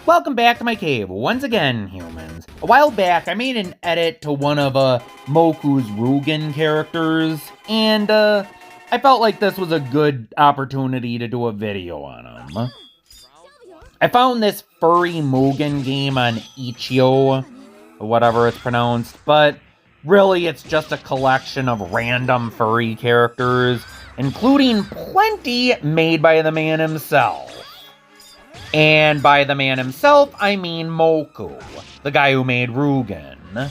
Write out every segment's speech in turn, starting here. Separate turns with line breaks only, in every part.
Welcome back to my cave, once again, humans. A while back, I made an edit to one of Moku's Rugan characters, and I felt like this was a good opportunity to do a video on him. I found this furry MUGEN game on Itch.io, or whatever it's pronounced, but really it's just a collection of random furry characters, including plenty made by the man himself. And by the man himself, I mean Moku, the guy who made Rugan.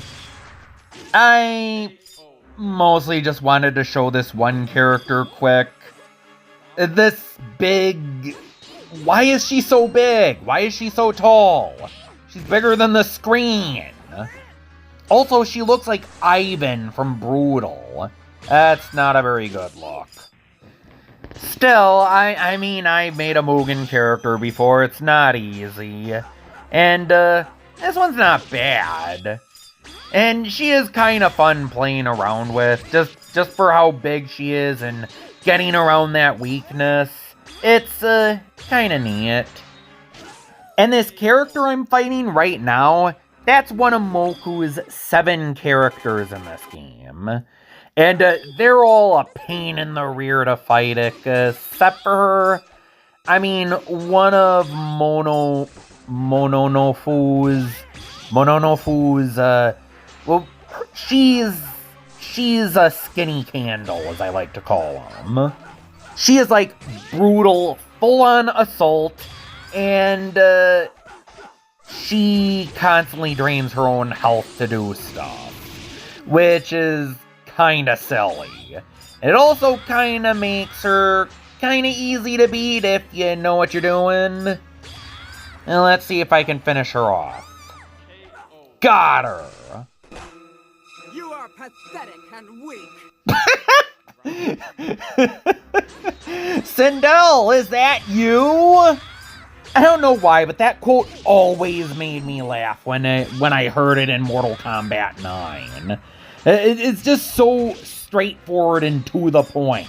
I mostly just wanted to show this one character quick. This big... Why is she so big? Why is she so tall? She's bigger than the screen. Also, she looks like Ivan from Brutal. That's not a very good look. Still, I mean, I've made a MUGEN character before. It's not easy. And, this one's not bad. And she is kind of fun playing around with, just for how big she is and getting around that weakness. It's, kind of neat. And this character I'm fighting right now, that's one of Moku's 7 characters in this game. And they're all a pain in the rear to fight, except for her. I mean, one of Mononofu's, well, she's a skinny candle, as I like to call them. She is like brutal, full-on assault, and she constantly drains her own health to do stuff, which is kinda silly. It also kinda makes her kinda easy to beat if you know what you're doing. And let's see if I can finish her off. Got her!
You are pathetic and weak.
Sindel, is that you? I don't know why, but that quote always made me laugh when I heard it in Mortal Kombat 9. It's just so straightforward and to the point.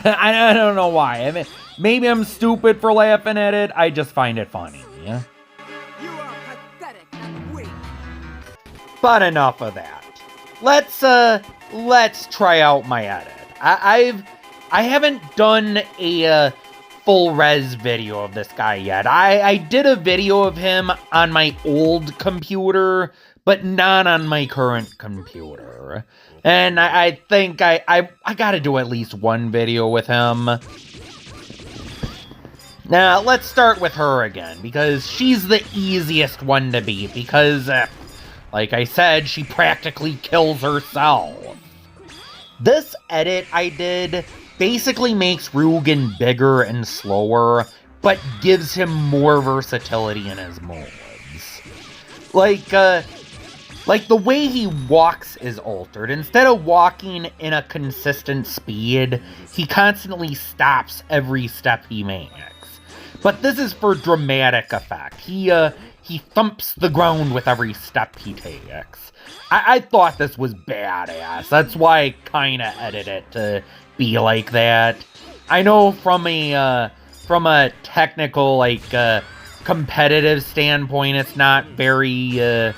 I don't know why. I mean, maybe I'm stupid for laughing at it. I just find it funny.
You are pathetic and weak.
But enough of that. Let's try out my edit. I haven't done a full res video of this guy yet. I did a video of him on my old computer, but not on my current computer. And I think I gotta do at least one video with him. Now, let's start with her again, because she's the easiest one to beat, because, like I said, she practically kills herself. This edit I did basically makes Rugan bigger and slower, but gives him more versatility in his moves. Like the way he walks is altered. Instead of walking in a consistent speed, he constantly stops every step he makes. But this is for dramatic effect. He thumps the ground with every step he takes. I thought this was badass. That's why I kinda edited it to be like that. I know from a technical, like, competitive standpoint, it's not very,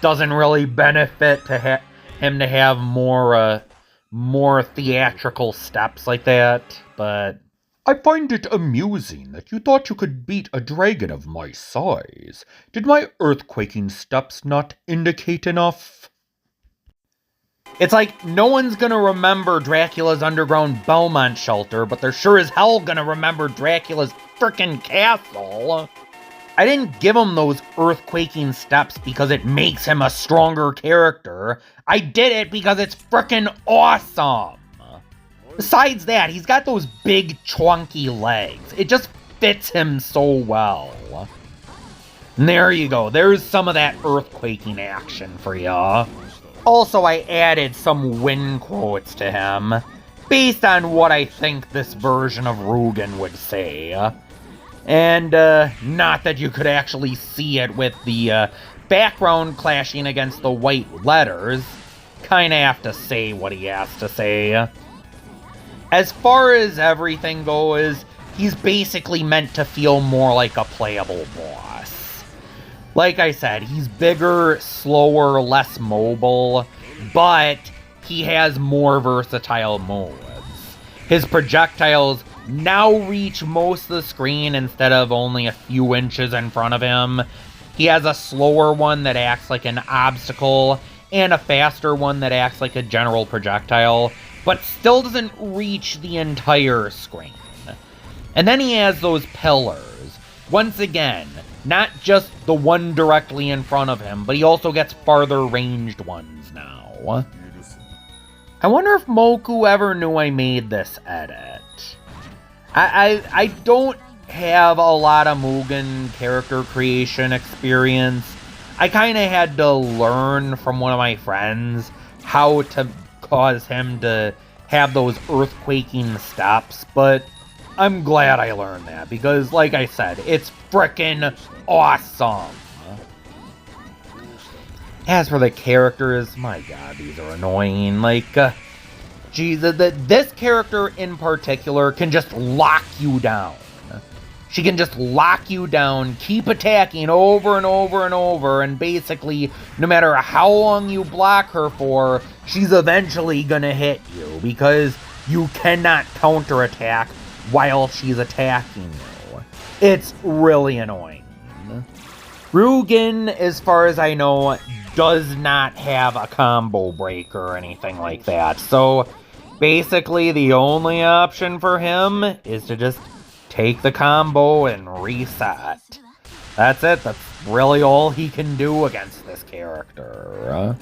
doesn't really benefit to him to have more theatrical steps like that, but I find it amusing that you thought you could beat a dragon of my size. Did my earthquaking steps not indicate enough? It's like, no one's gonna remember Dracula's underground Belmont shelter, but they're sure as hell gonna remember Dracula's frickin' castle. I didn't give him those earthquaking steps because it makes him a stronger character. I did it because it's frickin' awesome. Besides that, he's got those big, chonky legs. It just fits him so well. And there you go. There's some of that earthquaking action for ya. Also, I added some win quotes to him, based on what I think this version of Rugan would say. And, not that you could actually see it with the, background clashing against the white letters. Kinda have to say what he has to say. As far as everything goes, he's basically meant to feel more like a playable boss. Like I said, he's bigger, slower, less mobile, but he has more versatile moves. His projectiles now reach most of the screen instead of only a few inches in front of him. He has a slower one that acts like an obstacle, and a faster one that acts like a general projectile, but still doesn't reach the entire screen. And then he has those pillars. Once again, not just the one directly in front of him, but he also gets farther ranged ones now. I wonder if Moku ever knew I made this edit. I don't have a lot of Mugen character creation experience. I kind of had to learn from one of my friends how to cause him to have those earthquaking steps, but I'm glad I learned that, because like I said, it's frickin' awesome. As for the characters, my god, these are annoying. Like, geez, this character in particular can just lock you down. She can just lock you down, keep attacking over and over and over, and basically, no matter how long you block her for, she's eventually gonna hit you, because you cannot counterattack while she's attacking you. It's really annoying. Rugen, as far as I know, does not have a combo break or anything like that, so basically the only option for him is to just take the combo and reset. That's it. That's really all he can do against this character.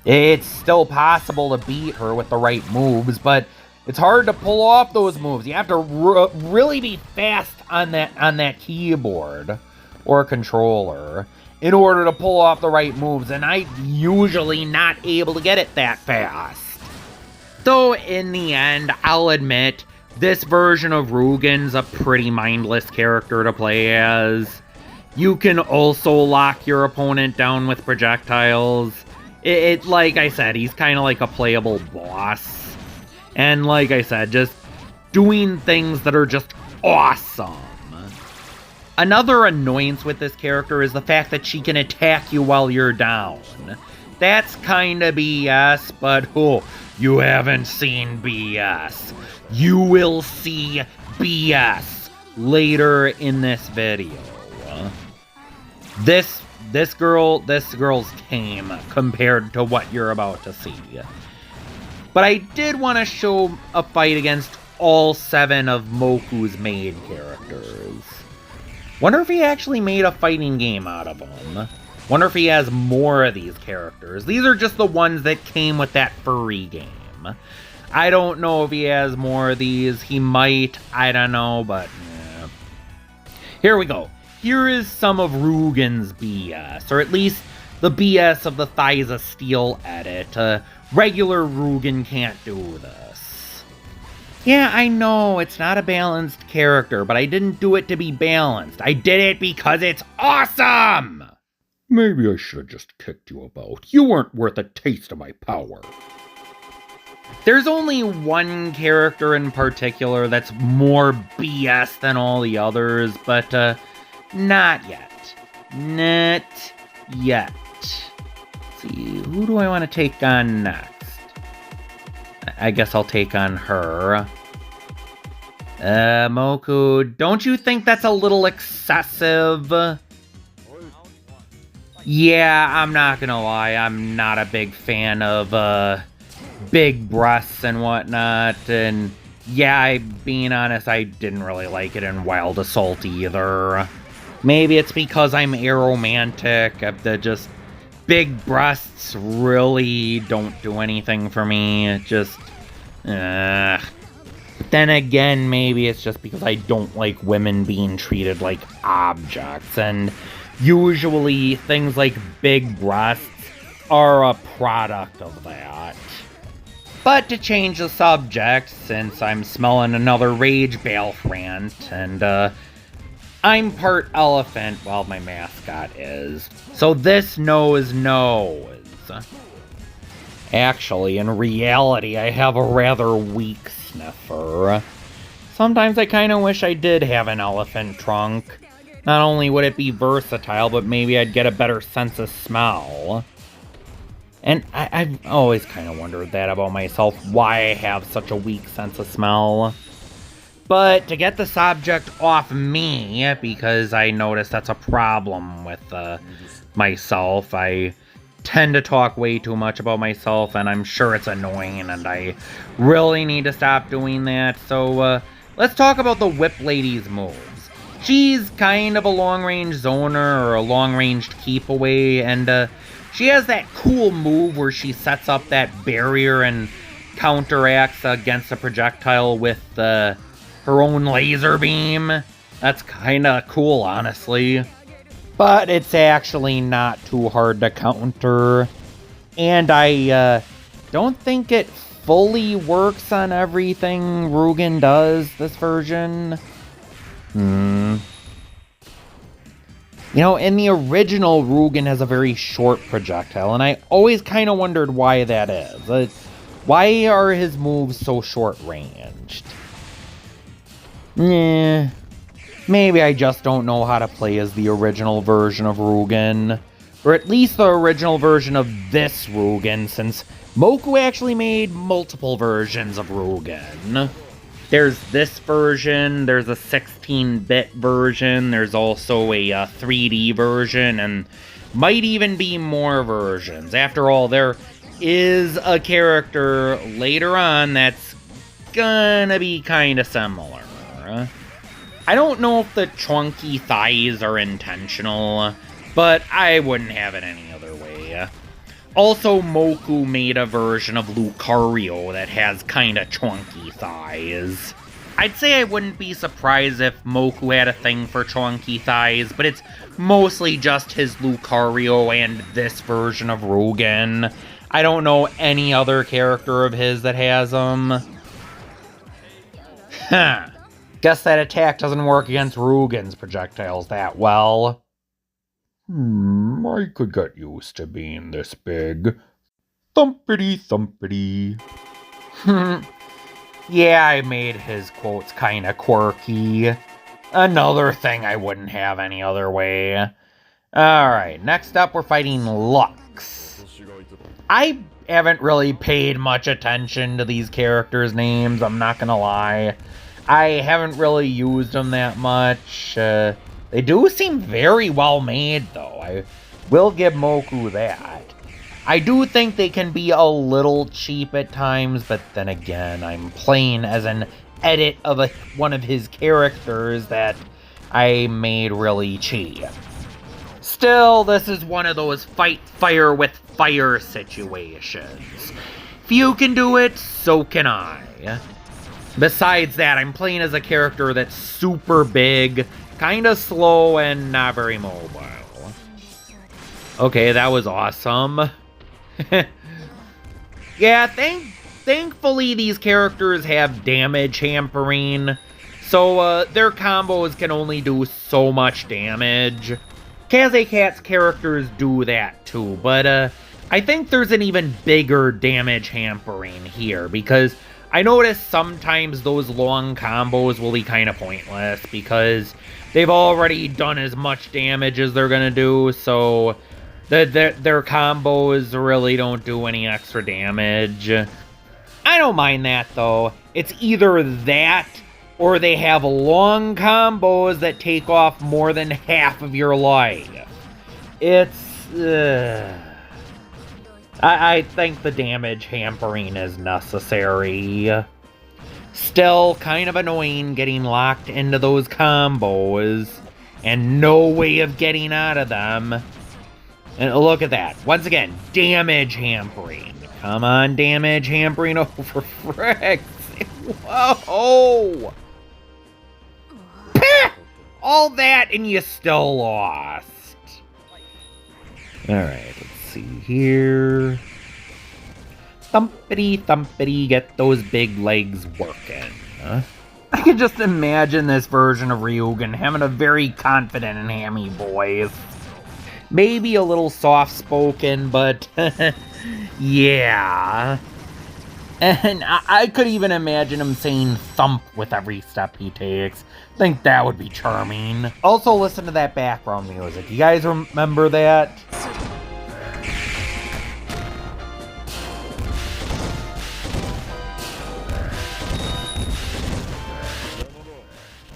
It's still possible to beat her with the right moves, but it's hard to pull off those moves. You have to really be fast on that keyboard or controller in order to pull off the right moves, and I'm usually not able to get it that fast. Though in the end, I'll admit, this version of Rugen's a pretty mindless character to play as. You can also lock your opponent down with projectiles. It like I said, he's kind of like a playable boss. And like I said, just doing things that are just awesome. Another annoyance with this character is the fact that she can attack you while you're down. That's kinda BS, but oh, you haven't seen BS. You will see BS later in this video. This girl's tame compared to what you're about to see. But I did want to show a fight against all 7 of Moku's maid characters. Wonder if he actually made a fighting game out of them. Wonder if he has more of these characters. These are just the ones that came with that furry game. I don't know if he has more of these. He might. I don't know, but yeah. Here we go. Here is some of Rugen's BS, or at least the BS of the Thighs of Steel edit. Regular Rugen can't do this. Yeah, I know, it's not a balanced character, but I didn't do it to be balanced. I did it because it's awesome! Maybe I should have just kicked you about. You weren't worth a taste of my power. There's only one character in particular that's more BS than all the others, but not yet. Not yet. Let's see, who do I want to take on next? I guess I'll take on her. Moku, don't you think that's a little excessive? Yeah, I'm not gonna lie, I'm not a big fan of, big breasts and whatnot, and yeah, being honest, I didn't really like it in Wild Assault either. Maybe it's because I'm aromantic, the just big breasts really don't do anything for me, it just, But then again, maybe it's just because I don't like women being treated like objects, and usually things like big breasts are a product of that. But to change the subject, since I'm smelling another Rage Balf rant, and I'm part elephant, well, my mascot is, so this nose knows. Actually, in reality, I have a rather weak sniffer. Sometimes I kinda wish I did have an elephant trunk. Not only would it be versatile, but maybe I'd get a better sense of smell. And I've always kind of wondered that about myself, why I have such a weak sense of smell. But to get the subject off me, because I noticed that's a problem with myself, I tend to talk way too much about myself, and I'm sure it's annoying, and I really need to stop doing that. So let's talk about the Whip Lady's moves. She's kind of a long-range zoner, or a long-range keep away, and she has that cool move where she sets up that barrier and counteracts against a projectile with her own laser beam. That's kind of cool, honestly. But it's actually not too hard to counter. And I don't think it fully works on everything Rugan does, this version. You know, in the original, Rugan has a very short projectile, and I always kind of wondered why that is. Why are his moves so short-ranged? Maybe I just don't know how to play as the original version of Rugan. Or at least the original version of this Rugan, since Moku actually made multiple versions of Rugan. There's this version, there's a 16-bit version, there's also a 3D version, and might even be more versions. After all, there is a character later on that's gonna be kinda similar. I don't know if the chonky thighs are intentional, but I wouldn't have it any other way. Also, Moku made a version of Lucario that has kinda chonky thighs. I'd say I wouldn't be surprised if Moku had a thing for chonky thighs, but it's mostly just his Lucario and this version of Rugan. I don't know any other character of his that has them. Huh. Guess that attack doesn't work against Rugan's projectiles that well. I could get used to being this big. Thumpity thumpity. Yeah, I made his quotes kinda quirky. Another thing I wouldn't have any other way. Alright, next up we're fighting Lux. I haven't really paid much attention to these characters' names, I'm not gonna lie. I haven't really used them that much. They do seem very well made, though. I will give Moku that. I do think they can be a little cheap at times, but then again, I'm playing as an edit of one of his characters that I made really cheap. Still, this is one of those fight fire with fire situations. If you can do it, so can I. Besides that, I'm playing as a character that's super big, kinda slow, and not very mobile. Okay, that was awesome. Yeah, thankfully these characters have damage hampering, so their combos can only do so much damage. Kazekat's characters do that too, but I think there's an even bigger damage hampering here, because I notice sometimes those long combos will be kind of pointless because they've already done as much damage as they're gonna do, so their combos really don't do any extra damage. I don't mind that, though. It's either that, or they have long combos that take off more than half of your life. It's... I think the damage hampering is necessary. Still kind of annoying getting locked into those combos and no way of getting out of them. And look at that. Once again, damage hampering. Come on, damage hampering. Oh, for frick's sake. Whoa! Pah! All that and you still lost. Alright, let's see here. Thumpity thumpity, get those big legs working. I could just imagine this version of Ryugen having a very confident and hammy voice. Maybe a little soft-spoken, but yeah. And I could even imagine him saying thump with every step he takes. I think that would be charming. Also, listen to that background music. You guys remember that?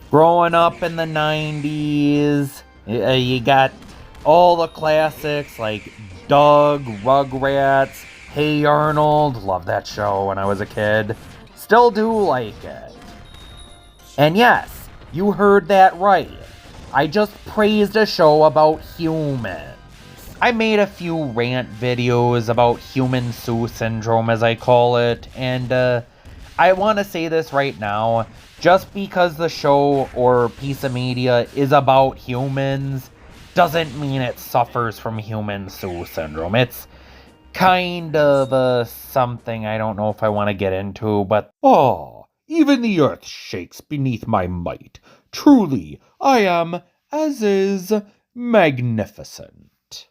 Growing up in the 90s, you got all the classics like Doug, Rugrats, Hey Arnold. Loved that show when I was a kid. Still do like it. And yes, you heard that right. I just praised a show about humans. I made a few rant videos about human Sue syndrome, as I call it, and I want to say this right now. Just because the show or piece of media is about humans doesn't mean it suffers from human Sue syndrome. It's kind of something I don't know if I want to get into, but even the earth shakes beneath my might. Truly, I am, as is, magnificent.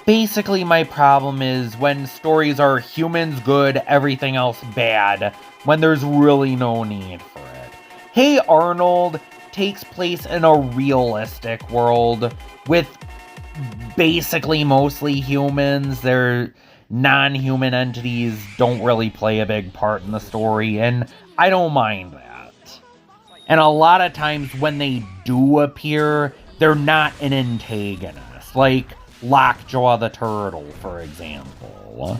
Basically, my problem is when stories are humans good, everything else bad, when there's really no need for it. Hey Arnold takes place in a realistic world with basically mostly humans. Their non-human entities don't really play a big part in the story, and I don't mind that. And a lot of times when they do appear, they're not an antagonist, like Lockjaw the Turtle, for example.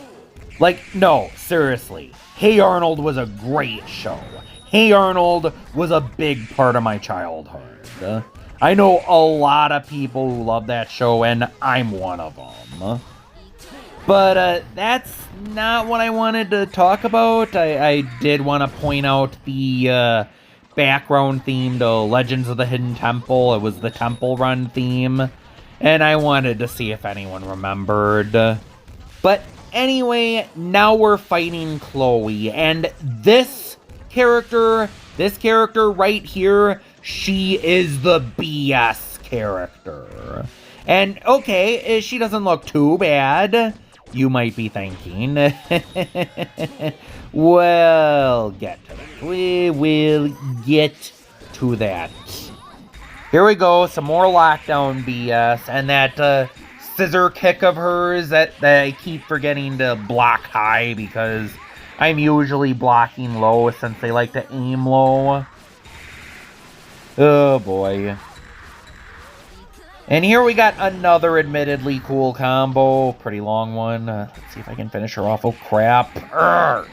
Like, no, seriously, Hey Arnold was a great show. Hey Arnold was a big part of my childhood. I know a lot of people who love that show, and I'm one of them. But that's not what I wanted to talk about. I did want to point out the background theme to Legends of the Hidden Temple. It was the Temple Run theme, and I wanted to see if anyone remembered. But anyway, now we're fighting Chloe, and this character right here, she is the BS character. And okay, she doesn't look too bad, you might be thinking. Well, get to that. We will get to that. Here we go, some more lockdown BS, and that scissor kick of hers that I keep forgetting to block high because I'm usually blocking low since they like to aim low. Oh boy. And here we got another admittedly cool combo. Pretty long one. Let's see if I can finish her off. Oh crap. Urgh.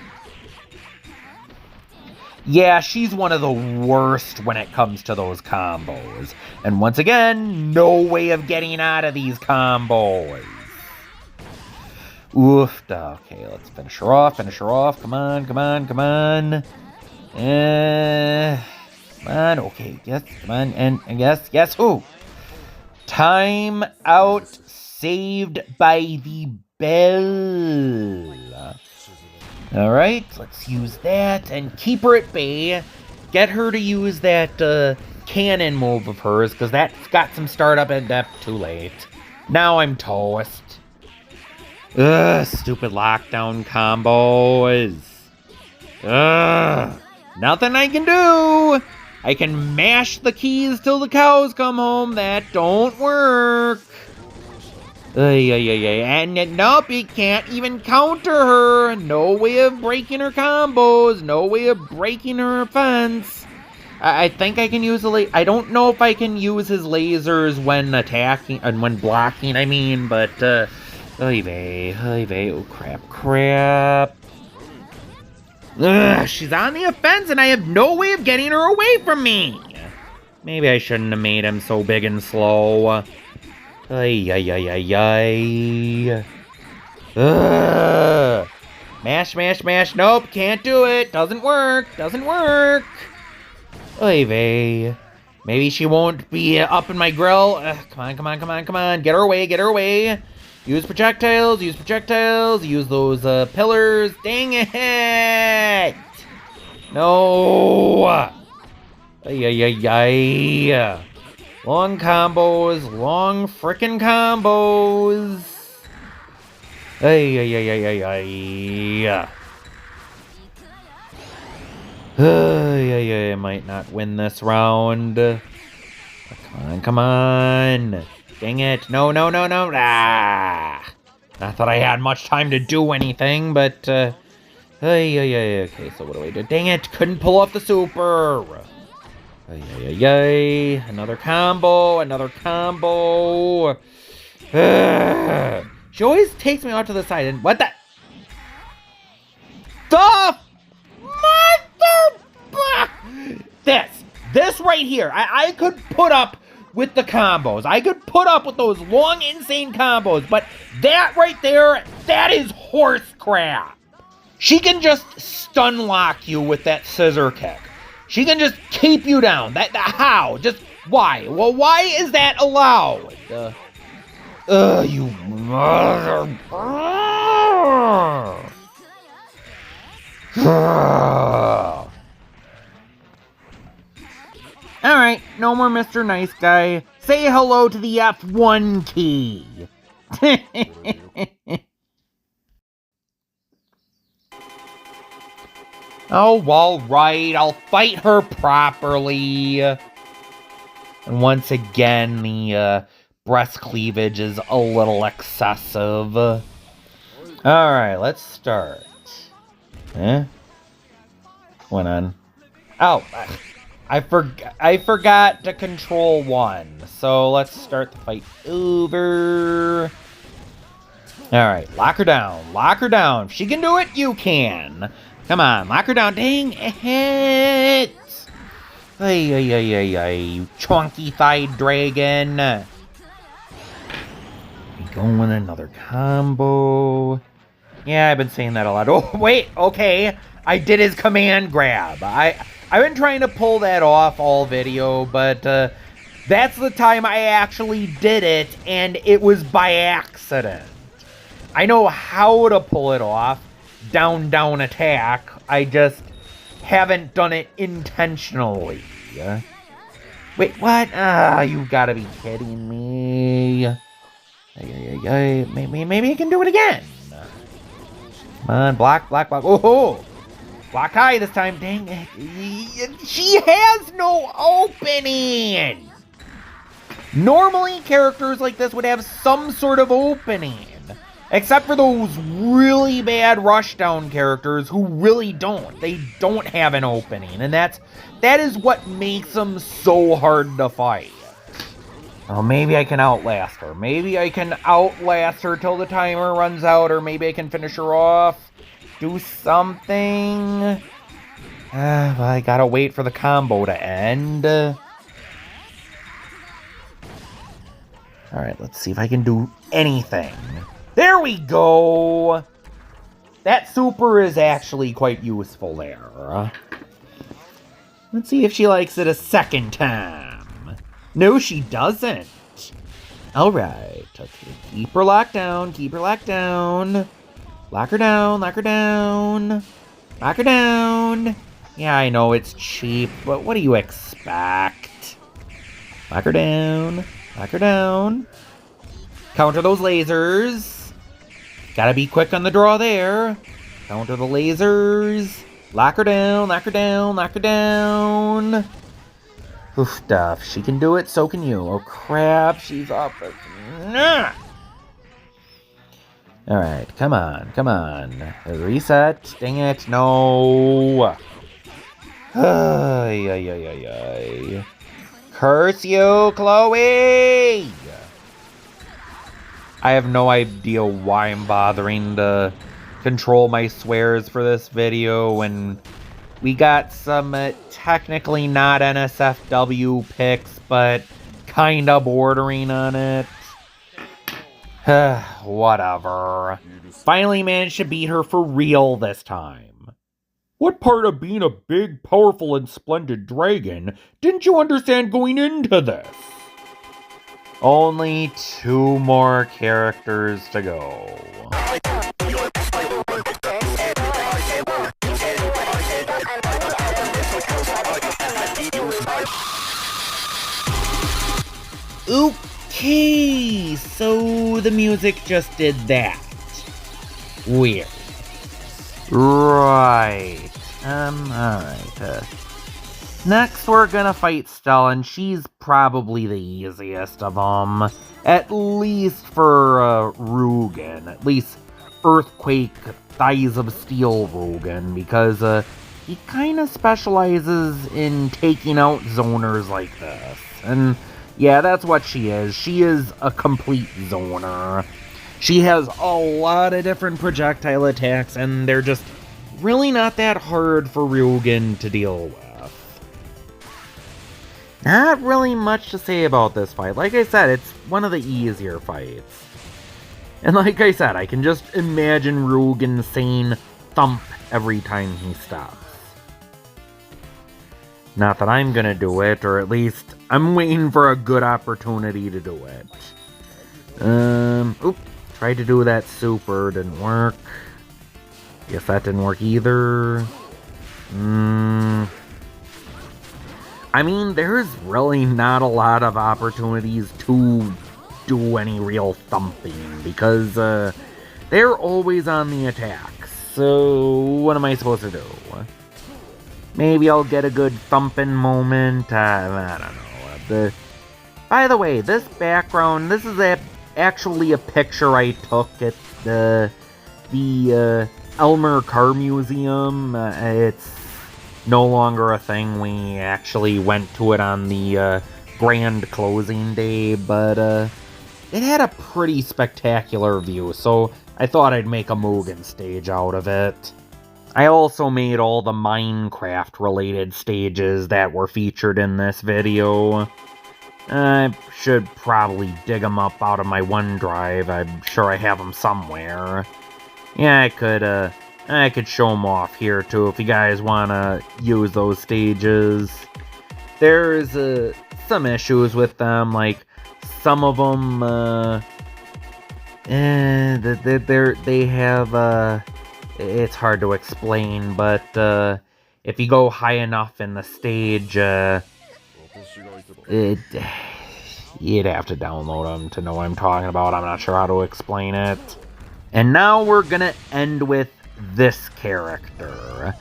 Yeah, she's one of the worst when it comes to those combos. And once again, no way of getting out of these combos. Oof. Okay, let's finish her off. Come on. Come on. Okay, yes, come on. And yes. Ooh. Time out, saved by the bell. Alright, let's use that and keep her at bay. Get her to use that cannon move of hers, because that's got some startup and depth too late. Now I'm toast. Ugh, stupid lockdown combos. Ugh, nothing I can do. I can mash the keys till the cows come home. That don't work. And nope, you can't even counter her. No way of breaking her combos. No way of breaking her offense. I think I can use the I don't know if I can use his lasers when attacking and when blocking. I mean, but oh crap. Ugh, she's on the offense and I have no way of getting her away from me. Maybe I shouldn't have made him so big and slow. Ugh. Mash. Nope, can't do it. Doesn't work. Oy vey. Maybe she won't be up in my grill. Come on. Get her away. Use projectiles. Use those pillars. Dang it. No. Long combos. Long frickin' combos. I might not win this round. Come on. Dang it. No. Ah. Not that I had much time to do anything, but... okay, so what do I do? Dang it, couldn't pull off the super. Another combo. She always takes me out to the side, and what the... The mother... This right here, I could put up with the combos. I could put up with those long, insane combos, but that right there, that is horse crap. She can just stun lock you with that scissor kick. She can just keep you down. How? Just why? Well, why is that allowed? You mother... Alright, no more Mr. Nice Guy. Say hello to the F1 key. Oh, alright, I'll fight her properly. And once again, the breast cleavage is a little excessive. Alright, let's start. What's going on? Oh, I forgot to control one. So let's start the fight over. Alright, lock her down. If she can do it, you can. Come on, lock her down. Dang it! You chonky-thighed dragon. We going with another combo. Yeah, I've been saying that a lot. Oh, wait, okay. I did his command grab. I've been trying to pull that off all video, but that's the time I actually did it, and it was by accident. I know how to pull it off. Down attack. I just haven't done it intentionally. Wait, what? You gotta be kidding me. Maybe I can do it again. Come on, block. Oh, block high this time. Dang it. She has no opening. Normally, characters like this would have some sort of opening. Except for those really bad rushdown characters who really don't. They don't have an opening. And that is what makes them so hard to fight. Oh, maybe I can outlast her. Maybe I can outlast her till the timer runs out. Or maybe I can finish her off. Do something. Well, I gotta wait for the combo to end. Alright, let's see if I can do anything. There we go! That super is actually quite useful there. Let's see if she likes it a second time. No, she doesn't. Alright, okay. Keep her locked down. Lock her down. Yeah, I know it's cheap, but what do you expect? Lock her down. Counter those lasers. Gotta be quick on the draw there. Counter the lasers. Lock her down. Oof, stuff. She can do it, so can you. Oh, crap. She's up. Alright, come on. Reset. Dang it. No. Curse you, Chloe! I have no idea why I'm bothering to control my swears for this video when we got some technically not NSFW picks, but kinda bordering on it. Whatever. Finally managed to beat her for real this time. What part of being a big, powerful, and splendid dragon didn't you understand going into this? Only 2 more characters to go. Okay, so the music just did that. Weird. Right. Alright, next we're gonna fight Stella, and she's probably the easiest of them. At least for, Rugan. At least Earthquake, Thighs of Steel Rugan, because, he kinda specializes in taking out zoners like this. And, yeah, that's what she is. She is a complete zoner. She has a lot of different projectile attacks, and they're just really not that hard for Ryugen to deal with. Not really much to say about this fight. Like I said, it's one of the easier fights. And like I said, I can just imagine Ryugen saying thump every time he stops. Not that I'm gonna do it, or at least I'm waiting for a good opportunity to do it. Oop, tried to do that super, didn't work. Guess that didn't work either. I mean, there's really not a lot of opportunities to do any real thumping, because they're always on the attack. So what am I supposed to do? Maybe I'll get a good thumping moment. I don't know. By the way, this background, this is actually a picture I took at the Elmer Car Museum. It's no longer a thing. We actually went to it on the grand closing day, but it had a pretty spectacular view, so I thought I'd make a Mugen stage out of it. I also made all the Minecraft related stages that were featured in this video. I should probably dig them up out of my OneDrive. I'm sure I have them somewhere. Yeah, I could show them off here too if you guys want to use those stages. There's some issues with them, like some of them, they have, it's hard to explain, but if you go high enough in the stage, you'd have to download them to know what I'm talking about. I'm not sure how to explain it. And now we're gonna end with this character.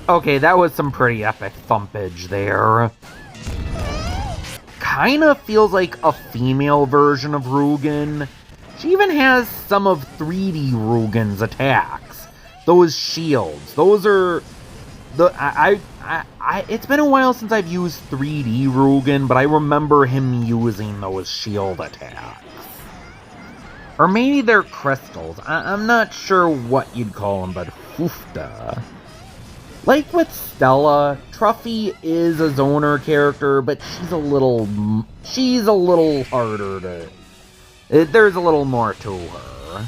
Okay, that was some pretty epic thumpage there. Kinda feels like a female version of Rugan. She even has some of 3D Rugan's attacks. Those shields. Those are it's been a while since I've used 3D Rugan, but I remember him using those shield attacks. Or maybe they're crystals. I'm not sure what you'd call them, but hoofda. Like with Stella, Truffy is a zoner character, but she's a little harder to... There's a little more to her.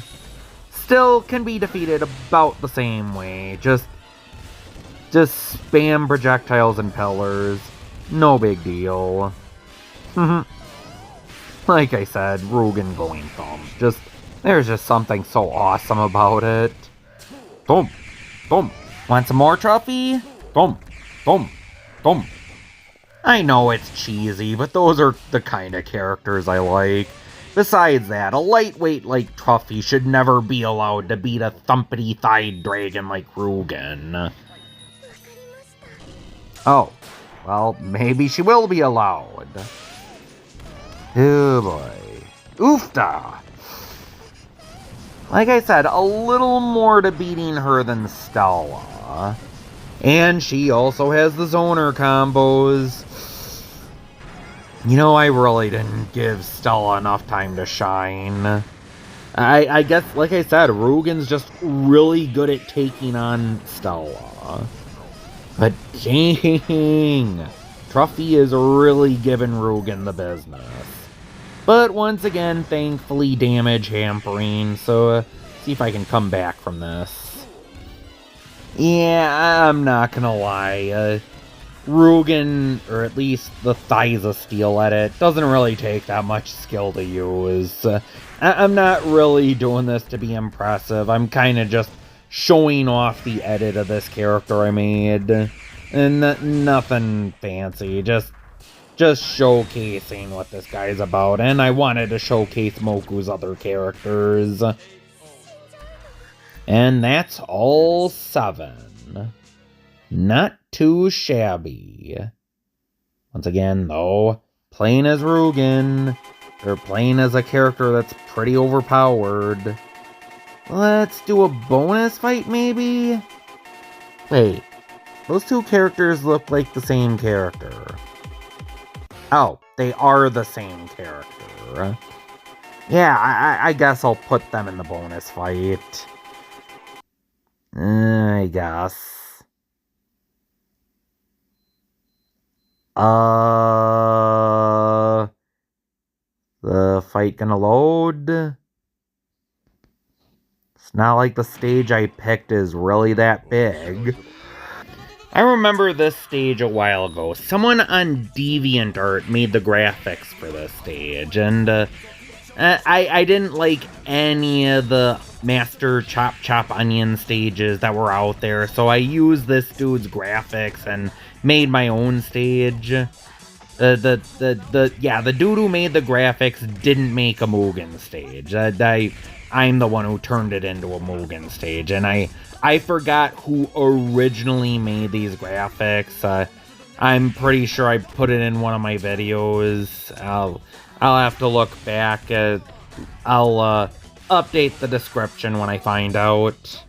Still can be defeated about the same way. Just spam projectiles and pillars. No big deal. Like I said, Rugan going thump. There's just something so awesome about it. Thump, thump. Want some more, Truffy? Thump, thump, thump. I know it's cheesy, but those are the kind of characters I like. Besides that, a lightweight like Truffy should never be allowed to beat a thumpity-thighed dragon like Rugan. Oh, well, maybe she will be allowed. Oh boy. Oofda! Like I said, a little more to beating her than Stella. And she also has the zoner combos. You know, I really didn't give Stella enough time to shine. I guess, like I said, Rugan's just really good at taking on Stella. But dang, Truffy is really giving Rugan the business. But once again, thankfully, damage hampering, so see if I can come back from this. Yeah, I'm not gonna lie, Rugan, or at least the Thighs of Steel edit, doesn't really take that much skill to use. I'm not really doing this to be impressive, I'm kinda just showing off the edit of this character I made. And nothing fancy, just showcasing what this guy's about, and I wanted to showcase Moku's other characters. And that's all 7. Not too shabby. Once again, though, playing as Rugan, or playing as a character that's pretty overpowered. Let's do a bonus fight, maybe? Wait, those two characters look like the same character. Oh, they are the same character. Yeah, I guess I'll put them in the bonus fight. I guess. The fight gonna load? It's not like the stage I picked is really that big. I remember this stage a while ago. Someone on DeviantArt made the graphics for this stage, and I didn't like any of the Master Chop Chop Onion stages that were out there, so I used this dude's graphics and made my own stage. The dude who made the graphics didn't make a MUGEN stage. I'm the one who turned it into a MUGEN stage, and I forgot who originally made these graphics. I'm pretty sure I put it in one of my videos. I'll have to look back. I'll update the description when I find out.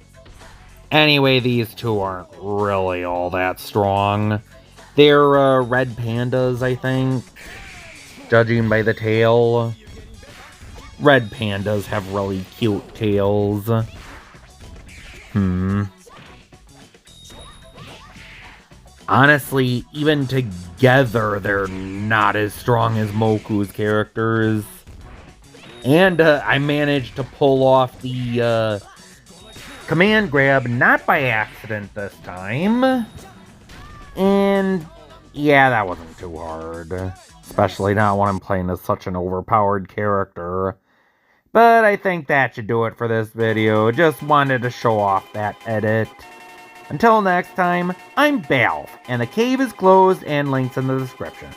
Anyway, these two aren't really all that strong. They're red pandas, I think, judging by the tail. Red pandas have really cute tails. Honestly, even together, they're not as strong as Moku's characters. And I managed to pull off the command grab, not by accident this time. And yeah, that wasn't too hard. Especially not when I'm playing as such an overpowered character. But I think that should do it for this video. Just wanted to show off that edit. Until next time, I'm Balf, and the cave is closed and links in the description.